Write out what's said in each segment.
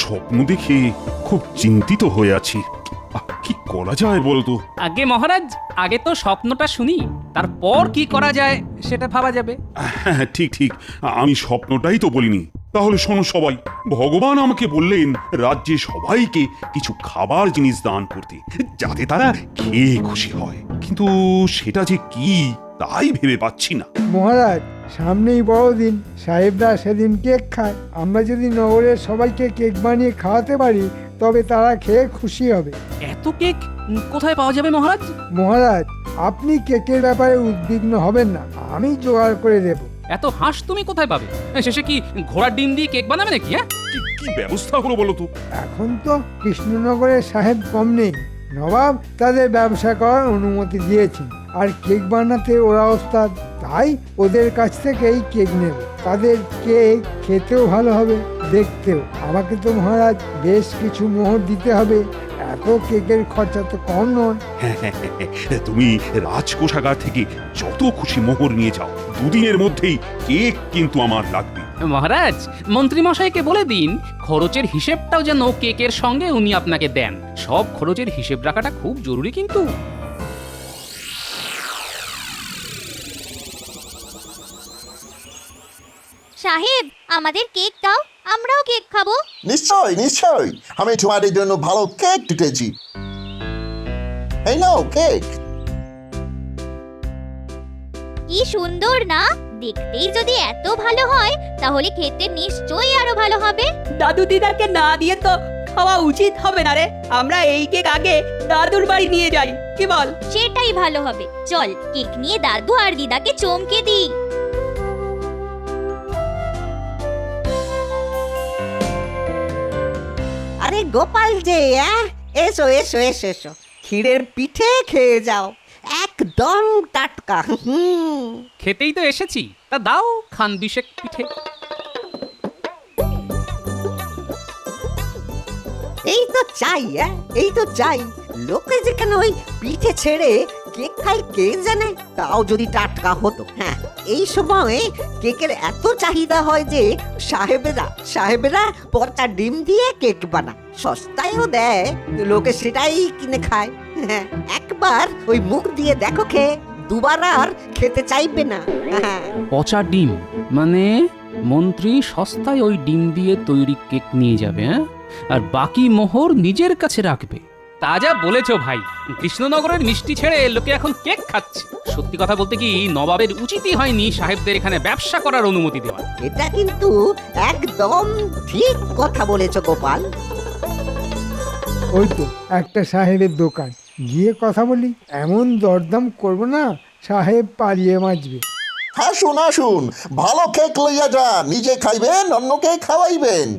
স্বপ্ন দেখে খুব চিন্তিত হয়ে আছি। কি করা যায় বলতো? আগে মহারাজ, আগে তো স্বপ্নটা শুনি, তারপর কি করা যায় সেটা ভাবা যাবে। হ্যাঁ, ঠিক ঠিক, আমি স্বপ্নটাই তো বলিনি। তাহলে শোনো সবাই, ভগবান আমাকে বললেন রাজ্যে সবাইকে কিছু খাবার জিনিস দান করতে, যাতে তারা খেয়ে খুশি হয়। কিন্তু সেটা যে কি তাই ভেবে পাচ্ছি না। মহারাজ, সামনেই বড়দিন, সাহেবরা সেদিন কেক খায়। আমরা যদি নগরের সবাইকে কেক বানিয়ে খাওয়াতে পারি তবে তারা খেয়ে খুশি হবে। এত কেক কোথায় পাওয়া যাবে মহারাজ? মহারাজ, আপনি কেকের ব্যাপারে উদ্বিগ্ন হবেন না, আমি জোগাড় করে দেব। এত হাঁস তুমি কোথায় পাবে? শেষে কি ঘোড়ার ডিম দিয়ে কেক বানাবে নাকি? হ্যাঁ, কি ব্যবস্থা হলো বলো তো? এখন তো কৃষ্ণনগরের সাহেব কম নেই, নবাব তাদের ব্যবসা করার অনুমতি দিয়েছেন, আর কেক বানাতে ওরা ওস্তাদ। তাই ওদের কাছ থেকেই কেক নেব। তাদের কেক খেতেও ভালো হবে, দেখতেও। আমাকে তো মহারাজ বেশ কিছু মোহর দিতে হবে, এত কেকের খরচা তো কম নয়। তুমি রাজকোষাগার থেকে যত খুশি মোহর নিয়ে যাও, দুদিনের মধ্যেই কেক কিন্তু আমার লাগবে। মহারাজ, মন্ত্রী মশাইকে বলে দিন খরচের হিসেবটাও যেন কেকের সঙ্গে উনি আপনাকে দেন। সব খরচের হিসেব রাখাটা খুব জরুরি কিন্তু। সাহেব, আমাদের কেক দাও, আমরাও কেক খাবো। নিশ্চয় নিশ্চয়, আমি তোমাদের জন্য ভালো কেক টুটেছি। এই নাও কেক। কি সুন্দর না? দেখতেই যদি এত ভালো হয় তাহলে খেতে নিশ্চয়ই আরো ভালো হবে। দাদু দিদাকে না দিয়ে তো খাওয়া উচিত হবে না রে। আমরা এই কেক আগে দাদুর বাড়ি নিয়ে যাই, কি বল? সেটাই ভালো হবে। চল কেক নিয়ে দাদু আর দিদাকে চমকে দিই। আরে গোপাল যে, এসো এসো এসো এসো, ক্ষীরের পিঠে খেয়ে যাও, একদম টাটকা। খেতেই তো এসেছি, তা দাও খান বিশেক পিঠে। এই তো চাই, এই তো চাই। লোকে যেখানে ওই পিঠে ছেড়ে কেক খায় কে জানে, তাও যদি টাটকা হতো। হ্যাঁ, এই সময়ে কেকের এত চাহিদা হয় যে সাহেবেরা পচা ডিম দিয়ে কেক বানায়, সস্তায়ও দেয়, লোকে সেটাই কিনে খায়। হ্যাঁ, একবার ওই মুখ দিয়ে দেখো খেয়ে, দুবার আর খেতে চাইবে না। হ্যাঁ, পচা ডিম মানে মন্ত্রী সস্তায় ওই ডিম দিয়ে তৈরি কেক নিয়ে যাবে, হ্যাঁ, আর বাকি মোহর নিজের কাছে রাখবে। তা যা বলেছো ভাই, কৃষ্ণনগরের মিষ্টি ছেড়ে লোকে এখন কেক খাচ্ছে। সত্যি কথা বলতে কি, নবাবের উচিতই হয়নি সাহেবদের এখানে ব্যবসা করার অনুমতি দেওয়া। এটা কিন্তু একদম ঠিক কথা বলেছো গোপাল। ওই তো একটা সাহেবের দোকান, গিয়ে কথা বলি। এমন দরদাম করবো না, সাহেব পালিয়ে বাঁচবে। আসুন আসুন, ভালো কেক লইয়া যান, নিজে খাইবেন, অন্যকে খাওয়াইবেন।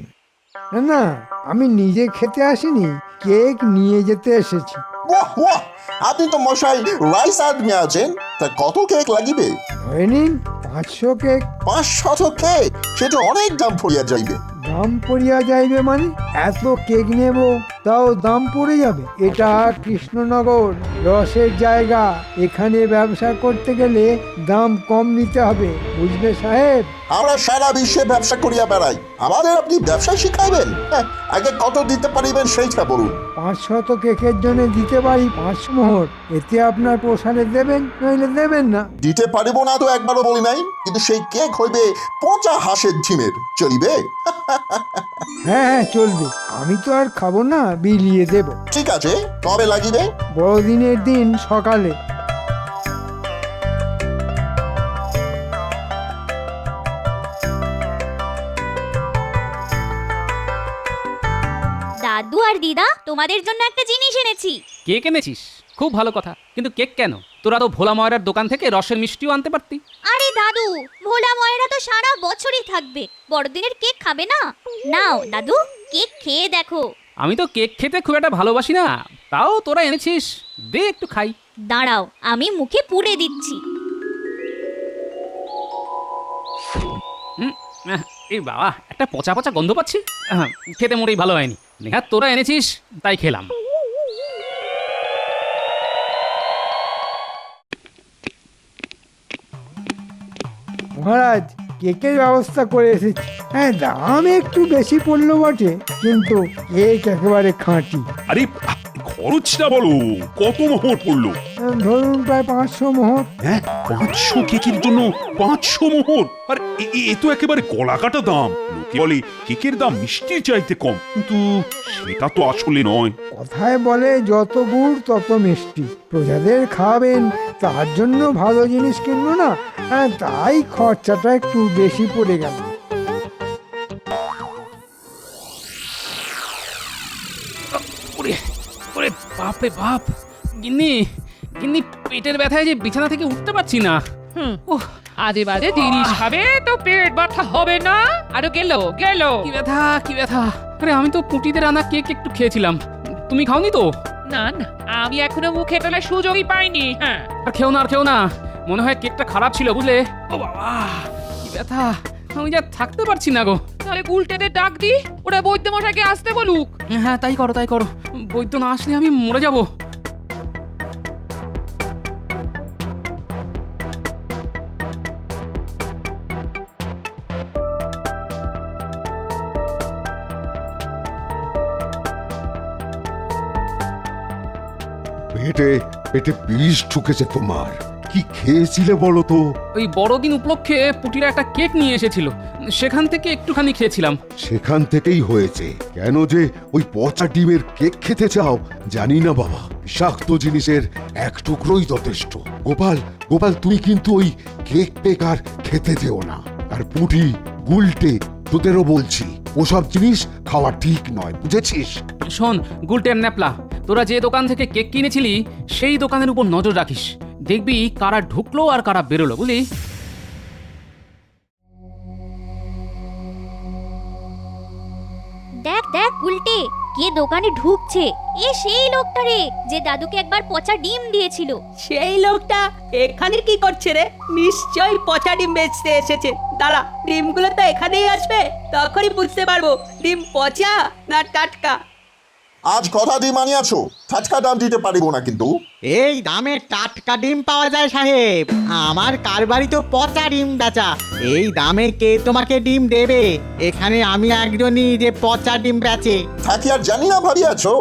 না না, আমি নিজে খেতে আসিনি, কেক নিয়ে যেতে এসেছি। বাহ বাহ, আপনি তো মশাই রাইস আদমি আছেন। তা কত কেক লাগিবে? ধরে নিন 500 কেক। 500 কেক? সেটা অনেক দাম পড়িয়া যাইবে। দাম পড়িয়া যাইবে মানে? এত কেক নেব তাও দাম পড়ে যাবে? এটা কৃষ্ণনগর, রসের জায়গা, এখানে ব্যবসা করতে গেলে দাম কম নিতে হবে, বুঝলে সাহেব? আমরা সারা বিশ্বে ব্যবসা করিয়া বেড়াই, আমাদের আপনি ব্যবসা শিখাইবেন? আগে কত দিতে পারিবেন সেইটা বলুন। 500 কেকের জন্য দিতে পারি 5 মোহর, এতে আপনার পোষালে দেবেন, নইলে দেবেন না। দিতে পারিব না তো একবারও বলি নাই, কিন্তু সেই কেক হইবে পচা হাঁসের ডিমের, চলিবে? হ্যাঁ হ্যাঁ, চলবে। আমি তো আর খাবো না, বিলিয়ে দেব। ঠিক আছে, কবে লাগিবে? বড়দিনের দিন সকালে। দাদু আর দিদা, তোমাদের জন্য একটা জিনিস এনেছি। কেক এনেছিস? খুব ভালো কথা, কিন্তু কেক কেন? তোরা তো ভোলা ময়রার দোকান থেকে রসের মিষ্টিও আনতে পারতি। আরে দাদু, ভোলা ময়রা তো সারা বছরই থাকবে, বড়দিনের কেক খাবে না? নাও দাদু, কেক খেয়ে দেখো। আমি তো কেক খেতে খুব একটা ভালোবাসি না, তাও তোরা এনেছিস, দে একটু খাই। দাঁড়াও, আমি মুখে পুড়ে দিচ্ছি। এই বাবা, একটা পচা পচা গন্ধ পাচ্ছি। খেতে মোটেই ভালো হয়নি। নেহাত তোরা এনেছিস তাই খেলাম। মহারাজ, কেকের ব্যবস্থা করে এসেছি। হ্যাঁ, দাম একটু বেশি পড়লো বটে, কিন্তু কেক একেবারে খাঁটি। আরে খরচটা বলো, কত মোহর পড়লো? ধরুন প্রায় 500 মোহর। হ্যাঁ, 500 কেকের জন্য 500 মোহর? আর এ তো একেবারে গলা কাটা দাম। লোকে বলে কেকের দাম মিষ্টির চাইতে কম, কিন্তু সেটা তো আসলে নয়। কথায় বলে যত গুড় তত মিষ্টি। প্রজাদের খাওয়াবেন, তার জন্য ভালো জিনিস কিনবো না? হ্যাঁ, তাই খরচাটা একটু বেশি পড়ে গেল। ওরে ওরে বাপ রে বাপ, গিন্নি গিন্নি পেটের ব্যথায় যে বিছানা থেকে উঠতে পারছি না। ওহ, আজে বাজে জিনিস খাবে তো পেট ব্যথা হবে না? আরো গেল গেল। কি ব্যথা কি ব্যথা! আরে আমি তো পুটিদের আনা কেক একটু খেয়েছিলাম, তুমি খাওনি তো? না না, আমি এখনো মুখে তোলার সুযোগই পাইনি। হ্যাঁ, আর খেও না আর খেও না, মনে হয় কেকটা খারাপ ছিল বুঝলে। ও বাবা, কি ব্যথা! আমি যা থাকতে পারছি না গো। তাহলে উল্টেদের ডাক দি, ওরা বৈদ্য মশাইকে আসতে বলুক। হ্যাঁ, তাই করো তাই করো। বৈদ্য না আসলে আমি মরে যাব। পেটে পেটে বিষ ঢুকেছে তোমার। কি খেয়েছিলে বলো তো? ওই বড়দিন উপলক্ষে পুটিরা একটা কেক নিয়ে এসেছিল, সেখান থেকে একটুখানি খেয়েছিলাম। সেখান থেকেই হয়েছে। কেন যে ওই পচা ডিমের কেক খেতে চাও জানি না বাবা। বিষাক্ত জিনিসের এক টুকরোই যথেষ্ট। গোপাল গোপাল, তুমি কিন্তু ওই কেক পেক আর খেতে যেও না। আর পুটি গুলটে তোদেরও বলছি, ওসব জিনিস খাওয়া ঠিক নয়, বুঝেছিস? শোন গুলটেন ন্যাপলা, তোরা যে দোকান থেকে কেক কিনেছিলি সেই দোকানের উপর নজর রাখিস। দেখবি কারা ঢুকলো আর কারা বেরোলো, বুঝলি? দেখ দেখ উল্টে, কে দোকানে ঢুকছে। এ সেই লোকটা রে, যে দাদুকে একবার পচা ডিম দিয়েছিল। সেই লোকটা এখানে কি করছে রে? নিশ্চয়ই পচা ডিম বেচতে এসেছে। দাঁড়া, ডিমগুলো তো এখানেই আসবে, তখনই বুঝতে পারবো ডিম পচা না টাটকা। আজ কথা দিয়ে মানিয়াছো, টাটকা দাম দিতে পারিব না কিন্তু। এই দামে টাটকা ডিম পাওয়া যায় সাহেব? আমার কারবারি তো পচা ডিম বেচা। এই দামে কে তোমাকে ডিম দেবে? এখানে আমি একজনই যে পচা ডিম বেচে। থাকি আর জানি না ভাবিয়াছো,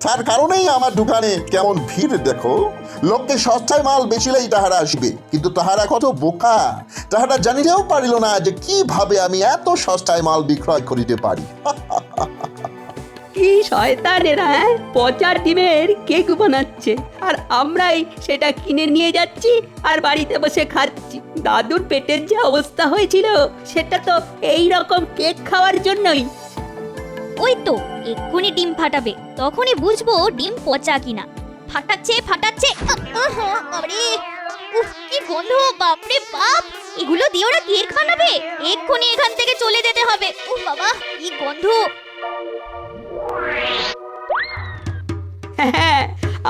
তার কারণেই আমার দোকানে কেমন ভিড় দেখো। লোককে সস্তায় মাল বেচিলেই তাহারা আসবে, কিন্তু তাহারা কত বোকা। তাহারা জানিতেও পারিল না যে কিভাবে আমি এত সস্তায় মাল বিক্রয় করিতে পারি। কি শয়তানেরা, হ্যাঁ? পচা ডিমের কেক বানাচ্ছে আর আমরাই সেটা কিনে নিয়ে যাচ্ছি আর বাড়িতে বসে খাচ্ছি। দাদুর পেটের যে অবস্থা হয়েছিল সেটা তো এই রকম কেক খাওয়ার জন্যই। ওই তো এক্ষুনি ডিম ফাটাবে, তখনই বুঝবো ডিম পচা কিনা। ফাটাচ্ছে ফাটাচ্ছে, আরে উফ, কি গন্ধ! বাপরে বাপ, এগুলো দিয়ে ওরা কেক বানাবে? এক্ষুনি এখান থেকে চলে যেতে হবে। উফ বাবা, কি গন্ধ! হ্যাঁ,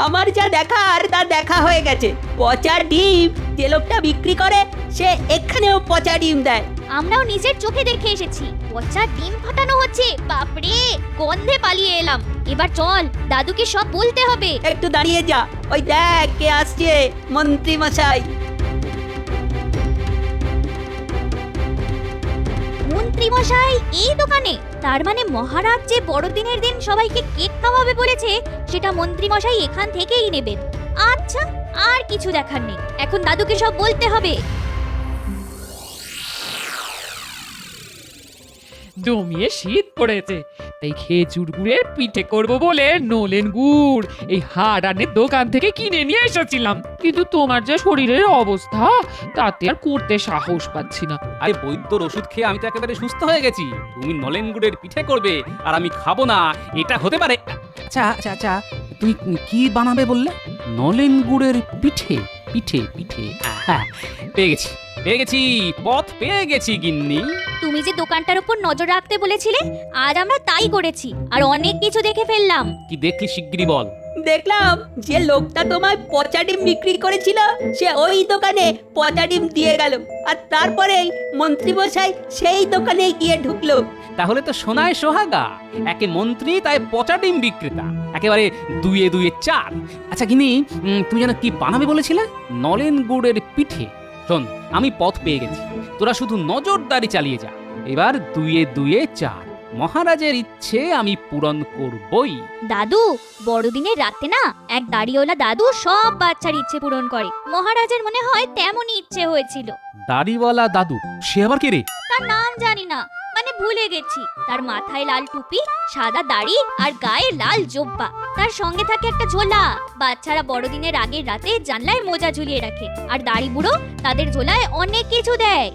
আমার যা দেখার তা দেখা হয়ে গেছে। পচা ডিম যে লোকটা বিক্রি করে সে এখানেও পচা ডিম দেয়। আমরাও নিজের চোখে দেখে এসেছি, পচা ডিম ফাটানো হচ্ছে। বাপরে, গন্ধে পালিয়ে এলাম। এবার চল, দাদুকে সব বলতে হবে। একটু দাঁড়িয়ে যা, ওই দেখ কে আসছে, মন্ত্রী মশাই। মন্ত্রী মশাই এই দোকানে? তার মানে মহারাজ যে বড়দিনের দিন সবাইকে কেক খাওয়াবে বলেছে, সেটা মন্ত্রী মশাই এখান থেকেই নেবেন। আচ্ছা, আর কিছু দেখার নেই, এখন দাদুকে সব বলতে হবে। জমিয়ে শীত পড়েছে, তাই খেজুর গুড়ের পিঠে করব বলে নলেন গুড় এই হাড়ানের দোকান থেকে কিনে নিয়ে এসেছিলাম। কিন্তু তোমার যে শরীরের অবস্থা, তাতে আর করতে সাহস পাচ্ছি না। আরে বৈদ্যর ওষুধ খেয়ে আমি তো একেবারে সুস্থ হয়ে গেছি। তুমি নলেন গুড়ের পিঠে করবে আর আমি খাবো না, এটা হতে পারে? আচ্ছা আচ্ছা আচ্ছা, তুমি কি বানাবে বললে? নলেন গুড়ের পিঠে? পিঠে পিঠে, হ্যাঁ, পেয়ে গেছি, পথ পেয়ে গেছি গিন্নি। তুমি যে দোকানটার উপর নজর রাখতে বলেছিলে, আজ আমরা তাই করেছি, আর অনেক কিছু দেখে ফেললাম। কি দেখলি শিগগিরই বল। দেখলাম যে লোকটা তোমায় পচা ডিম বিক্রি করেছিল সে ওই দোকানে পচা ডিম দিয়ে গেল, আর তারপরেই মন্ত্রী মশাই সেই দোকানে গিয়ে ঢুকলো। তাহলে তো সোনায় সোহাগা, একে মন্ত্রী তাই পচা ডিম বিক্রেতা, একেবারে দুয়ে দুয়ে চার। আচ্ছা গিনি, তুমি যেন কি বানাবে বলেছিলে? নলেন গুড়ের পিঠে? শোন, আমি পথ পেয়ে গেছি, তোরা শুধু নজরদারি চালিয়ে যা। এবার 2-2 4, মহারাজের ইচ্ছে আমি পূরণ করবই। দাদু, বড়দিনের রাতে না এক দাড়িওয়ালা দাদু সব বাচ্চার ইচ্ছে পূরণ করে। মহারাজের মনে হয় তেমনই ইচ্ছে হয়েছিল। দাড়িওয়ালা দাদু? সে আবার কে রে? তার নাম জানি না, মানে ভুলে গেছি। তার মাথায় লাল টুপি, সাদা দাড়ি আর গায়ে লাল জোব্বা। তার সঙ্গে থাকে একটা ঝোলা। বাচ্চারা বড়দিনের আগের রাতে জানলায় মোজা ঝুলিয়ে রাখে, আর দাড়ি বুড়ো তাদের ঝোলায় অনেক কিছু দেয়।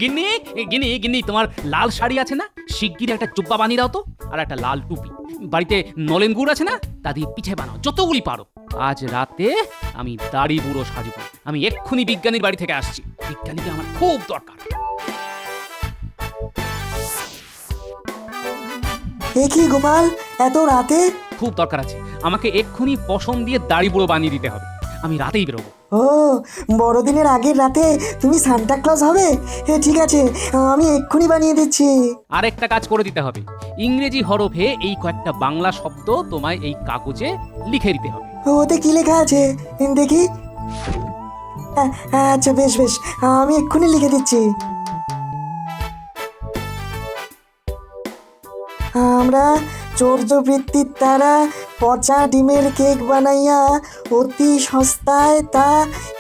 গিন্নি গিন্নি গিন্নি, তোমার লাল শাড়ি আছে না? শিগগির একটা জুব্বা বানিয়ে দাও তো, আর একটা লাল টুপি। বাড়িতে নলেন গুড় আছে না? তা দিয়ে পিঠে বানাও যতগুলি পারো। আজ রাতে আমি দাড়ি বুড়ো সাজবো। আমি এক্ষুনি বিজ্ঞানীর বাড়ি থেকে আসছি, বিজ্ঞানীকে আমার খুব দরকার। এ কি গোপাল, এত রাতে? খুব দরকার আছে, আমাকে এক্ষুনি পশম দিয়ে দাড়ি বুড়ো বানিয়ে দিতে হবে। আমি রাতেই বেরোবো। ও, বড়দিনের আগের রাতে তুমি সান্টা ক্লজ হবে? ঠিক আছে, আমি এক্ষুনি বানিয়ে দিচ্ছি। আরেকটা কাজ করে দিতে হবে, ইংরেজি হরফে এই কয়েকটা বাংলা শব্দ তোমায় এই কাগজে লিখে দিতে হবে। ওতে কি লেখা আছে দেখি? আচ্ছা, বেশ বেশ, আমি এক্ষুনি লিখে দিচ্ছি। আমরা চৌর্যবৃত্তির দ্বারা পচা ডিমের কেক বানাইয়া অতি সস্তায় তা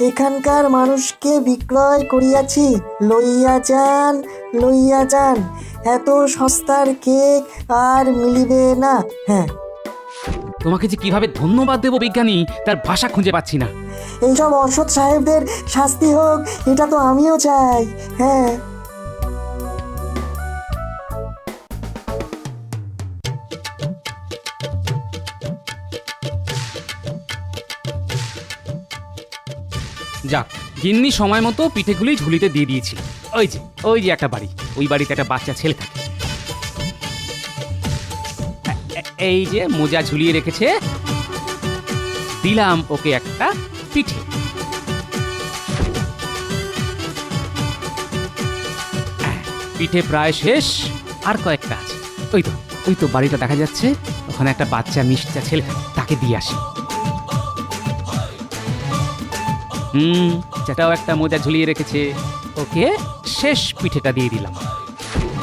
এখানকার মানুষকে বিক্রয় করিয়াছি। লইয়া যান, লইয়া যান, এত সস্তার কেক আর মিলিবে না। হ্যাঁ, তোমাকে যে কিভাবে ধন্যবাদ দেবো বিজ্ঞানী, তার ভাষা খুঁজে পাচ্ছি না। এইসব অসৎ সাহেবদের শাস্তি হোক, এটা তো আমিও চাই। হ্যাঁ, যাক, গিন্নি সময় মতো পিঠেগুলি ঝুলিতে দিয়ে দিয়েছি। ওই যে একটা বাড়ি, ওই বাড়িতে একটা বাচ্চা ছেলে থাকে। এই যে মোজা ঝুলিয়ে রেখেছে, দিলাম ওকে একটা পিঠে। পিঠে প্রায় শেষ, আর কয়েকটা আছে। ওই তো বাড়িটা দেখা যাচ্ছে, ওখানে একটা বাচ্চা মিষ্টি ছেলে থাকে, তাকে দিয়ে আসি। সেটাও একটা মোজা ঝুলিয়ে রেখেছে, ওকে শেষ পিঠেটা দিয়ে দিলাম।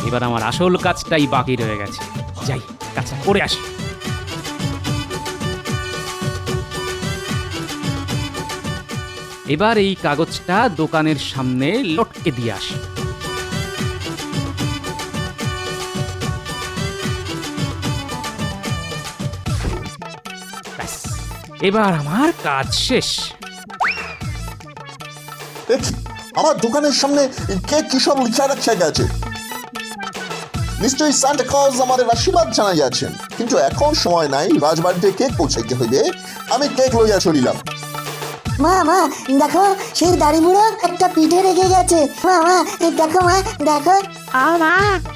এবার আমার আসল কাজটাই বাকি রয়ে গেছে, যাই কাজটা করে আসি। এবার এই কাগজটা দোকানের সামনে লটকে দিয়ে আসি। ব্যাস, এবার আমার কাজ শেষ। আমার দোকানের সামনে কে কি সব লিখে রাখা গেছে? নিশ্চয়ই সান্টা ক্লজ আমাদের আশীর্বাদ জানাই আছেন, কিন্তু এখন সময় নাই, রাজবাড়িতে কেক পৌঁছাইতে হইবে। আমি কেক লইয়া চলিলাম। মা মা দেখো, সেই দাড়ি বুড়ো একটা পিঠে রেখে গেছে। মা মা দেখো, মা দেখো। আমা,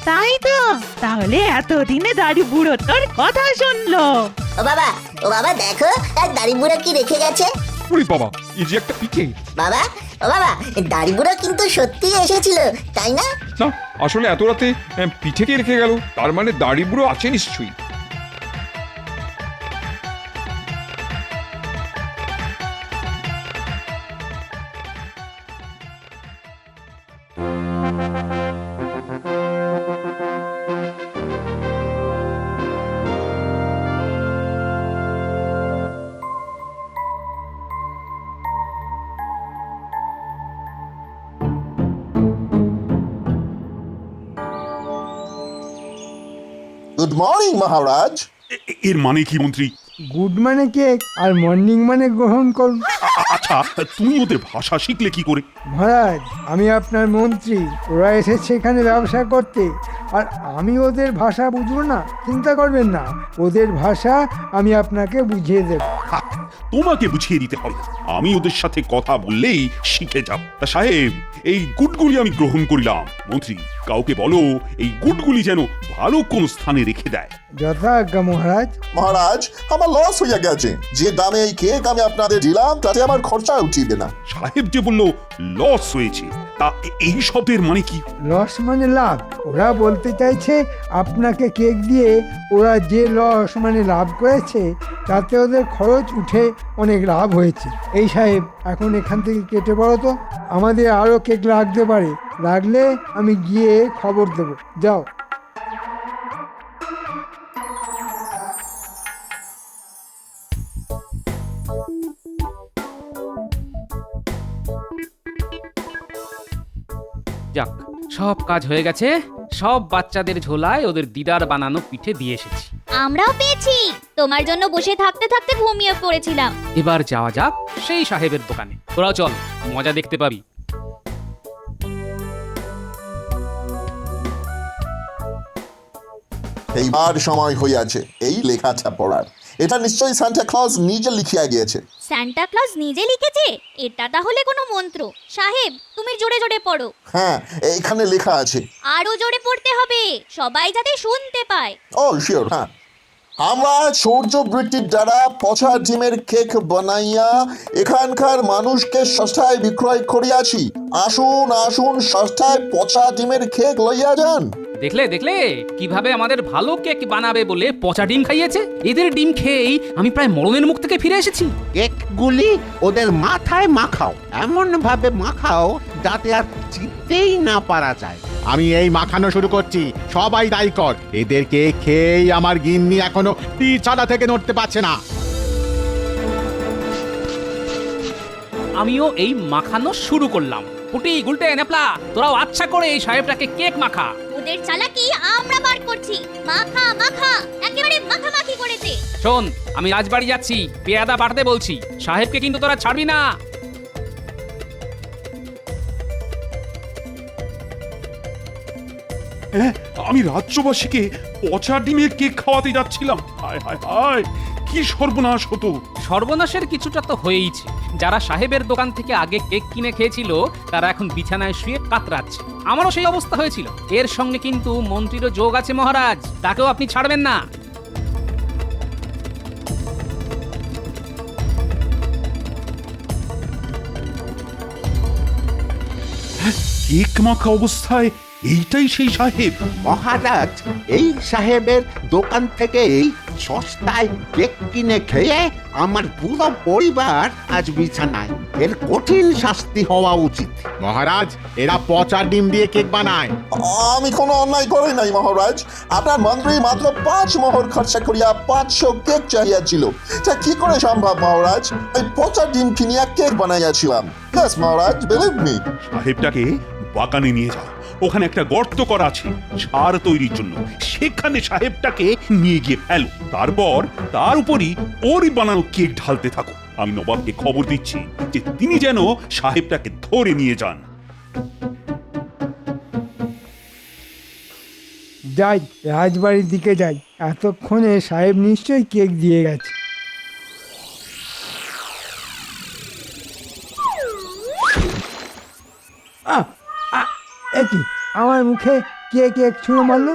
তাই তো, তাহলে এতদিনে দাড়ি বুড়ো তোর কথা শুনলো। ও বাবা দেখো, এক দাড়ি বুড়ো কি রেখে গেছে। ওরে বাবা, এই যে একটা পিঠে। বাবা, ও বাবা, দাড়ি বুড়ো কিন্তু সত্যিই এসেছিল, তাই না? না, আসলে এত রাতে পিঠে কে রেখে গেল? তার মানে দাড়ি বুড়ো আছে নিশ্চয়ই। গুড মর্নিং মহারাজ। এর মানে কি মন্ত্রী? গুড মানে কেক আর মর্নিং মানে গ্রহণ করুন। আচ্ছা, তুমি ওদের ভাষা শিখলে কি করে? মহারাজ, আমি আপনার মন্ত্রী, ওরা এসেছে এখানে ব্যবসা করতে, আর আমি ওদের ভাষা বুঝবো না? চিন্তা করবেন না, ওদের ভাষা আমি আপনাকে বুঝিয়ে দেব। তোমাকে বুঝিয়ে দিতে হবে, আমি ওদের সাথে কথা বললেই শিখে যাব। তা সাহেব, এই গুড়গুলি আমি গ্রহণ করিলাম। মন্ত্রী, কাউকে বলো এই গুড়গুলি যেন ভালো কোন স্থানে রেখে দেয়। যথাজ্ঞা মহারাজ। মহারাজ, আমার লস হইয়া গেছে। যে দামে এই কেক আমি আপনাদের দিলাম, তাতে আমার খরচা উঠিবে না। সাহেব যে বললো লস হয়েছে, তা এই শব্দের মানে কি? লস মানে লাভ। ওরা বলতে চাইছে আপনাকে কেক দিয়ে ওরা যে লস মানে লাভ করেছে তাতে ওদের খরচ উঠে অনেক লাভ হয়েছে। এই সাহেব, এখন এখান থেকে কেটে পড়ো তো, আমাদের আরও কেক লাগতে পারে, লাগলে আমি গিয়ে খবর দেবো। যাও। যাক, সব কাজ হয়ে গেছে। সব বাচ্চাদের ঝোলায় ওদের দিদার বানানো পিঠে দিয়ে এসেছি। আমরাও পেয়েছি। তোমার জন্য বসে থাকতে থাকতে ঘুমিয়ে পড়েছিলাম। এবার যাওয়া যাক সেই সাহেবের দোকানে। তোরাও চল, মজা দেখতে পাবি। এইবার সময় হইয়াছে এই লেখাটা পড়ার। এটা নিশ্চয়ই সান্টা ক্লজ নিজে লিখিয়া গিয়েছে। সান্টা ক্লজ নিজে লিখেছে? এটা তাহলে কোনো মন্ত্র। সাহেব, তুমি জোরে জোরে পড়ো। হ্যাঁ, এইখানে লেখা আছে। আরো জোরে পড়তে হবে, সবাই যাতে শুনতে পায়। ও শিওর, হ্যাঁ। আমরা সূর্য বৃত্তির দ্বারা পচা ডিমের কেক বানাইয়া এখানকার মানুষকে সস্তায় বিক্রয় করিয়াছি। আসুন আসুন, সস্তায় পচা ডিমের কেক লইয়া যান। দেখলে দেখলে কিভাবে আমাদের ভালো কেক বানাবে বলে পচা ডিম খাইয়েছে। এদের ডিম খেয়েই আমি প্রায় মরণের মুখ থেকে ফিরে এসেছি। কেকগুলি ওদের মাথায় মাখাও, এমন ভাবে মাখাও যাতে আর চিনতেই না পারা যায়। আমি এই মাখানো শুরু করছি, সবাই দায়ী কর। এদেরকে খেয়েই আমার গিন্নি এখনো পিছানা থেকে নড়তে পারছে না। আমিও এই মাখানো শুরু করলাম। পুটি, গুলটে, নেপলা, তোরাও আচ্ছা করে এই সাহেবটাকে কেক মাখা। ওদের চালাকি আমরা বার করছি। মাখা মাখা, একেবারে মাখামাখি করেছে। শোন, আমি রাজবাড়ি যাচ্ছি, পেয়াদা বাড়তে বলছি। সাহেবকে কিন্তু তোরা ছাড়বি না। হ্যাঁ, আমি রাজ্যবাসীকে পচা ডিমের কেক খাওয়াতে যাচ্ছিলাম। হায় হায় হায়, কি সর্বনাশ হতো। সর্বনাশের কিছুটা তো হয়েইছে। যারা সাহেবের দোকান থেকে আগে কেক কিনে খেয়েছিল তারা এখন বিছানায় শুয়ে কাতরাচ্ছে। আমারও সেই অবস্থা হয়েছিল। এর সঙ্গে কিন্তু মন্ত্রীরও যোগ আছে মহারাজ, তাকেও আপনি ছাড়বেন না। কেক মাখা অবস্থায় এইটাই সেই সাহেব? মহারাজ, এই সাহেবের দোকান থেকেই সস্তায় কেক কিনে খেয়ে আমার পুরো পরিবার আজ বিছানায়। এর কঠিন শাস্তি হওয়া উচিত। মহারাজ, এরা পচা ডিম দিয়ে কেক বানায়। আমি কোনো অন্যায় করি নাই মহারাজ। আপনার মন্ত্রী মাত্র 5 মোহর খরচা করিয়া 500 কেক চাহিয়াছিল। তা কি করে সম্ভব মহারাজ? এই পচা ডিম কিনিয়া কেক বানাইয়াছিলাম। Yes, মহারাজ, believe me. সাহেবটাকে বাগানে নিয়ে যাও, ওখানে একটা গর্ত করা আছে সার তৈরির জন্য। সেখানে সাহেবটাকে নিয়ে গিয়ে ফেলো। তারপর তার উপরই ওরই বানানো কেক ঢালতে থাকো। আমি নবাবকে খবর দিচ্ছি যে তিনি যেন সাহেবটাকে ধরে নিয়ে যান। যাই, রাজবাড়ির দিকে যাই। এতক্ষণে সাহেব নিশ্চয়ই কেক দিয়ে গেছে। একই আমার মুখে কে কেক ছুঁড়ে মারলো?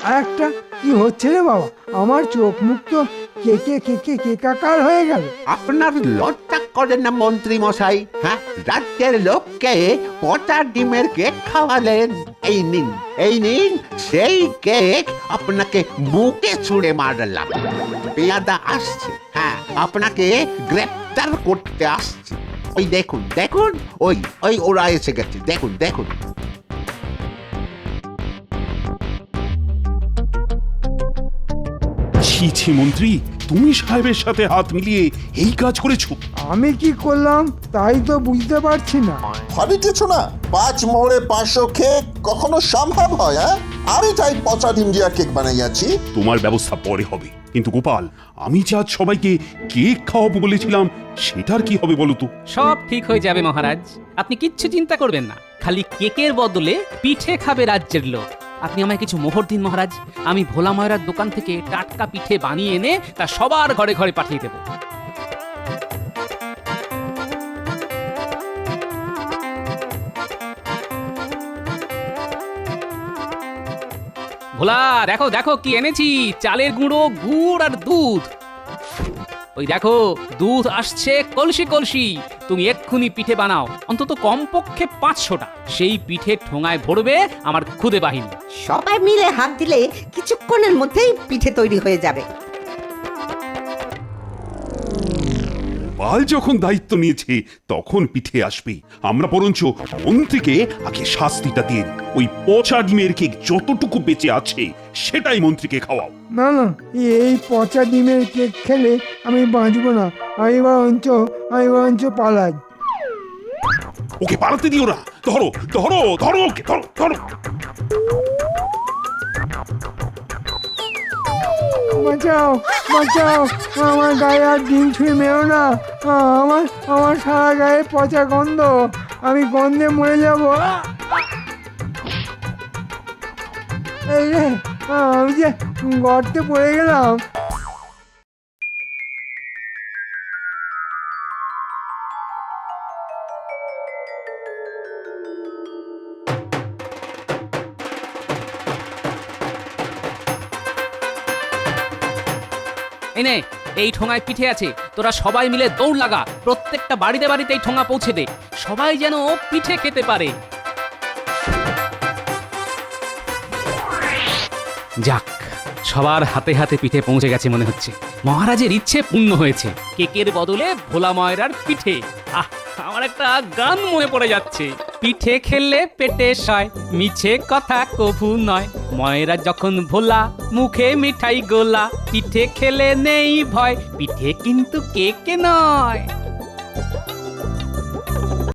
আর একটা কি হচ্ছে রে বাবা? আমার চোখ মুখ তো কেকে কেকে কেকাকার হয়ে গেল। আপনার লজ্জা করে না মন্ত্রী মশাই? হ্যাঁ, রাজ্যের লোককে পচা ডিমের কেক খাওয়ালেন। এই নিন সেই কেক আপনাকে মুখে ছুঁড়ে মারলাম। পেয়াদা আসছে, হ্যাঁ, আপনাকে গ্রেপ্তার করতে আসছে। ওই দেখুন দেখুন, ওই ওরা এসে গেছে, দেখুন দেখুন। ছি ছি মন্ত্রী, তুমি সাহেবের সাথে হাত মিলিয়ে এই কাজ করেছো? আমি কি করলাম তাই তো বুঝতে পারছি না। ভাবিতেছ না 5 মোহরে 500 কেক কখনো সম্ভব হয়? হ্যাঁ, আমি তাই পচা ডিম দিয়া কেক বানাইয়াছি। তোমার ব্যবস্থা পরে হবে, কিন্তু গোপাল, আমি যে আজ সবাইকে কেক খাওয়াবো বলেছিলাম সেটার কি হবে বলো তো? সব ঠিক হয়ে যাবে মহারাজ, আপনি কিচ্ছু চিন্তা করবেন না। খালি কেকের বদলে পিঠে খাবে রাজ্যের লোক। আপনি আমায় কিছু মোহর দিন মহারাজ, আমি ভোলা ময়রার দোকান থেকে টাটকা পিঠে বানিয়ে এনে তা সবার ঘরে ঘরে পাঠিয়ে দেব। ভোলা, দেখো দেখো কি এনেছি, চালের গুঁড়ো, গুড় আর দুধ। ওই দেখো দুধ আসছে কলসি কলসি। তুমি এক্ষুনি পিঠে বানাও, অন্তত কমপক্ষে 500টা। সেই পিঠে ঠোঙায় ভরবে আমার খুদে বাহিনী। সবাই মিলে হাত দিলে কিছুক্ষণের মধ্যেই পিঠে তৈরি হয়ে যাবে। গোপাল যখন দায়িত্ব নিয়েছে তখন পিঠে আসবে। আমরা বরঞ্চ মন্ত্রীকে আগে শাস্তিটা দিয়ে দিই। ওই পচা ডিমের কেক যতটুকু বেঁচে আছে সেটাই মন্ত্রীকে খাওয়াও। না না, এই পচা ডিমের কেক খেলে আমি বাঁচবো না। আমি বরঞ্চ পালাই। ওকে পালাতে দিও না। ধরো ধরো ধরো ওকে, ধরো ধরো। বাঁচাও বাঁচাও, আমার গায়ে আর ডিম ছুঁয়ে মেরো না। আমার সারা গায়ে পচা গন্ধ, আমি গন্ধে মরে যাব। এই রে, আমি যে গর্তে পড়ে গেলাম। এই নে, এই ঠোঙায় পিঠে আছে, তোরা সবাই মিলে দৌড় লাগা। প্রত্যেকটা বাড়িতে বাড়িতে এই ঠোঙা পৌঁছে দে, সবাই যেন পিঠে খেতে পারে। যাক, সবার হাতে হাতে পিঠে পৌঁছে গেছে মনে হচ্ছে। মহারাজের ইচ্ছে পূর্ণ হয়েছে। কেকের বদলে ভোলা ময়রার পিঠে। আহ, আমার একটা গান মনে পড়ে যাচ্ছে। পিঠে খেলে পেটে সয়, মিছে কথা কভু নয়। ময়রা যখন ভোলা, মুখে মিঠাই গোলা। পিঠে খেলে নেই ভয়, পিঠে কিন্তু কেক নয়।